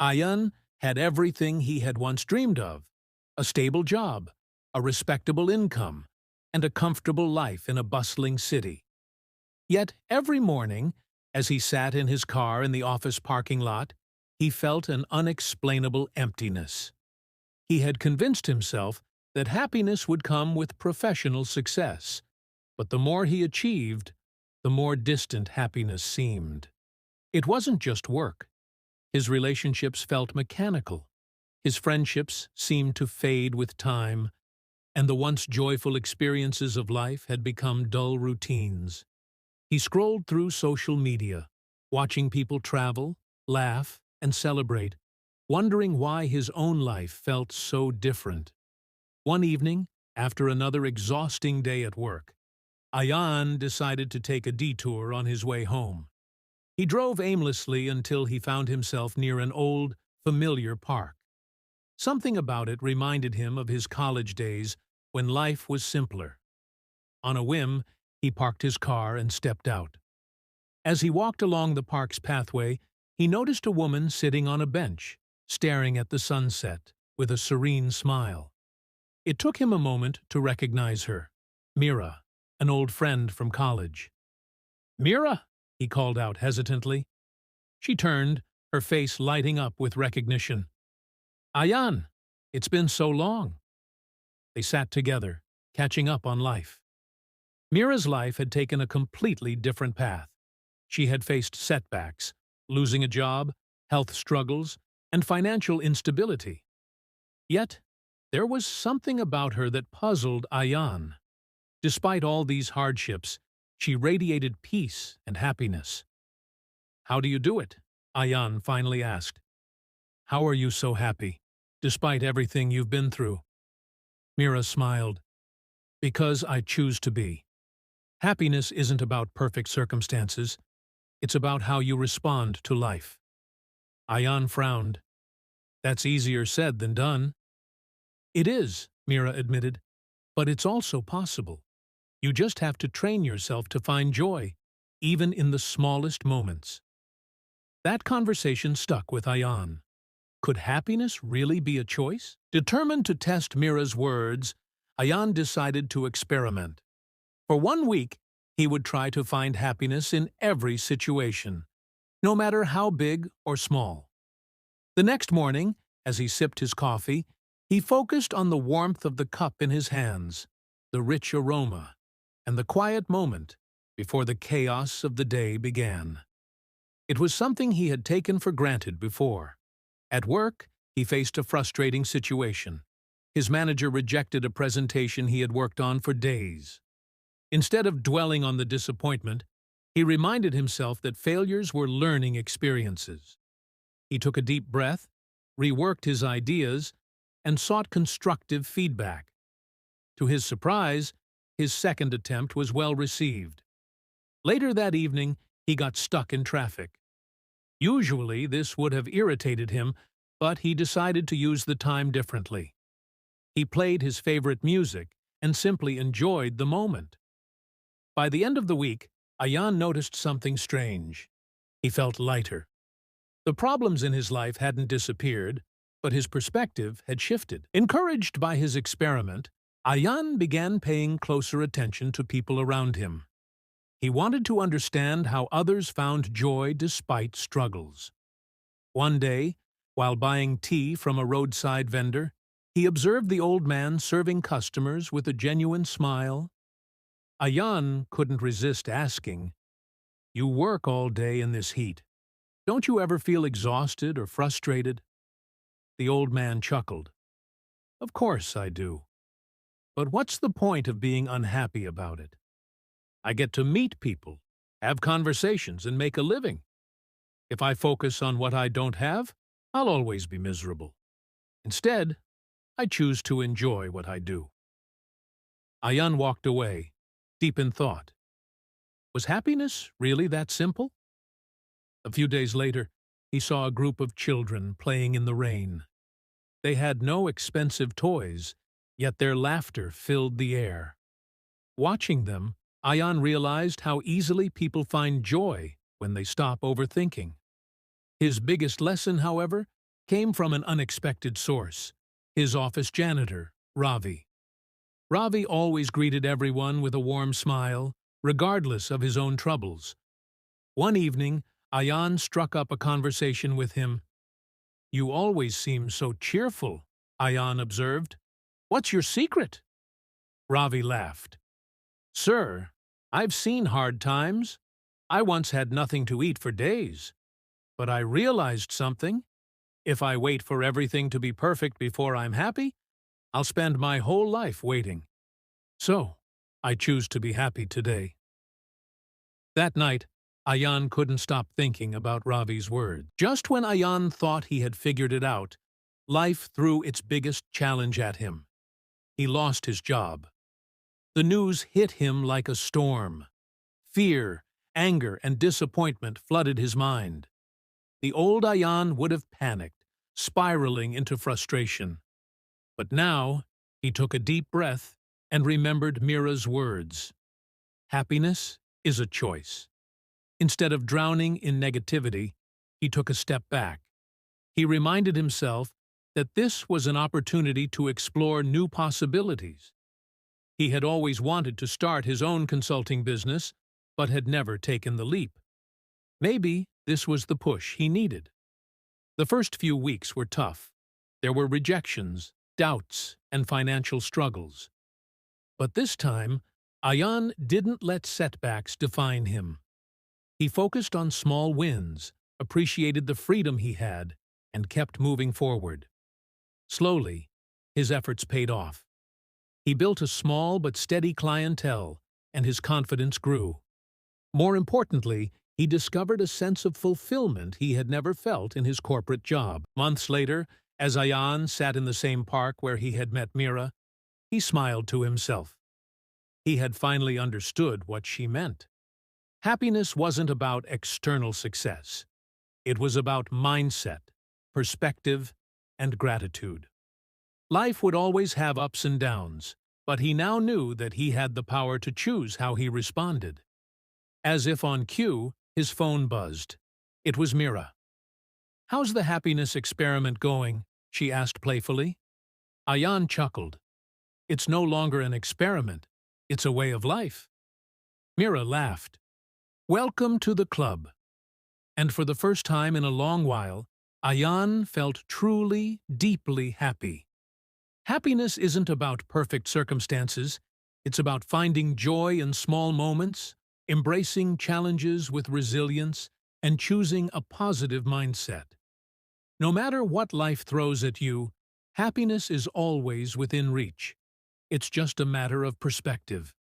Ayan had everything he had once dreamed of: a stable job, a respectable income, and a comfortable life in a bustling city. Yet every morning, as he sat in his car in the office parking lot, he felt an unexplainable emptiness. He had convinced himself that happiness would come with professional success, but the more he achieved, the more distant happiness seemed. It wasn't just work. His relationships felt mechanical. His friendships seemed to fade with time, and the once joyful experiences of life had become dull routines. He scrolled through social media, watching people travel, laugh, and celebrate, wondering why his own life felt so different. One evening, after another exhausting day at work, Ayan decided to take a detour on his way home. He drove aimlessly until he found himself near an old, familiar park. Something about it reminded him of his college days when life was simpler. On a whim, he parked his car and stepped out. As he walked along the park's pathway, he noticed a woman sitting on a bench, staring at the sunset, with a serene smile. It took him a moment to recognize her: Mira, an old friend from college. "Mira," he called out hesitantly. She turned, her face lighting up with recognition. "Ayan, it's been so long." They sat together, catching up on life. Mira's life had taken a completely different path. She had faced setbacks, losing a job, health struggles, and financial instability. Yet, there was something about her that puzzled Ayan. Despite all these hardships, she radiated peace and happiness. "How do you do it?" Ayan finally asked. "How are you so happy, despite everything you've been through?" Mira smiled. "Because I choose to be. Happiness isn't about perfect circumstances. It's about how you respond to life." Ayan frowned. "That's easier said than done." "It is," Mira admitted, "but it's also possible. You just have to train yourself to find joy, even in the smallest moments." That conversation stuck with Ayan. Could happiness really be a choice? Determined to test Mira's words, Ayan decided to experiment. For 1 week, he would try to find happiness in every situation, no matter how big or small. The next morning, as he sipped his coffee, he focused on the warmth of the cup in his hands, the rich aroma, and the quiet moment before the chaos of the day began. It was something he had taken for granted before. At work, he faced a frustrating situation. His manager rejected a presentation he had worked on for days. Instead of dwelling on the disappointment, he reminded himself that failures were learning experiences. He took a deep breath, reworked his ideas, and sought constructive feedback. To his surprise, his second attempt was well received. Later that evening, he got stuck in traffic. Usually, this would have irritated him, but he decided to use the time differently. He played his favorite music and simply enjoyed the moment. By the end of the week, Ayan noticed something strange. He felt lighter. The problems in his life hadn't disappeared, but his perspective had shifted. Encouraged by his experiment, Ayan began paying closer attention to people around him. He wanted to understand how others found joy despite struggles. One day, while buying tea from a roadside vendor, he observed the old man serving customers with a genuine smile. Ayan couldn't resist asking, "You work all day in this heat. Don't you ever feel exhausted or frustrated?" The old man chuckled. "Of course I do. But what's the point of being unhappy about it? I get to meet people, have conversations, and make a living. If I focus on what I don't have, I'll always be miserable. Instead, I choose to enjoy what I do." Ayan walked away, deep in thought. Was happiness really that simple? A few days later, he saw a group of children playing in the rain. They had no expensive toys, yet their laughter filled the air. Watching them, Ayan realized how easily people find joy when they stop overthinking. His biggest lesson, however, came from an unexpected source, his office janitor, Ravi. Ravi always greeted everyone with a warm smile, regardless of his own troubles. One evening, Ayan struck up a conversation with him. "You always seem so cheerful," Ayan observed. "What's your secret?" Ravi laughed. "Sir, I've seen hard times. I once had nothing to eat for days. But I realized something. If I wait for everything to be perfect before I'm happy, I'll spend my whole life waiting. So, I choose to be happy today." That night, Ayan couldn't stop thinking about Ravi's words. Just when Ayan thought he had figured it out, life threw its biggest challenge at him. He lost his job. The news hit him like a storm. Fear, anger, and disappointment flooded his mind. The old Ayan would have panicked, spiraling into frustration. But now, he took a deep breath and remembered Mira's words. Happiness is a choice. Instead of drowning in negativity, he took a step back. He reminded himself that this was an opportunity to explore new possibilities. He had always wanted to start his own consulting business, but had never taken the leap. Maybe this was the push he needed. The first few weeks were tough. There were rejections, doubts, and financial struggles. But this time, Ayan didn't let setbacks define him. He focused on small wins, appreciated the freedom he had, and kept moving forward. Slowly, his efforts paid off. He built a small but steady clientele, and his confidence grew. More importantly, he discovered a sense of fulfillment he had never felt in his corporate job. Months later, as Ayan sat in the same park where he had met Mira, he smiled to himself. He had finally understood what she meant. Happiness wasn't about external success. It was about mindset, perspective, and gratitude. Life would always have ups and downs, but he now knew that he had the power to choose how he responded. As if on cue, his phone buzzed. It was Mira. "How's the happiness experiment going?" she asked playfully. Ayan chuckled. "It's no longer an experiment. It's a way of life." Mira laughed. "Welcome to the club." And for the first time in a long while, Ayan felt truly, deeply happy. Happiness isn't about perfect circumstances. It's about finding joy in small moments, embracing challenges with resilience, and choosing a positive mindset. No matter what life throws at you, happiness is always within reach. It's just a matter of perspective.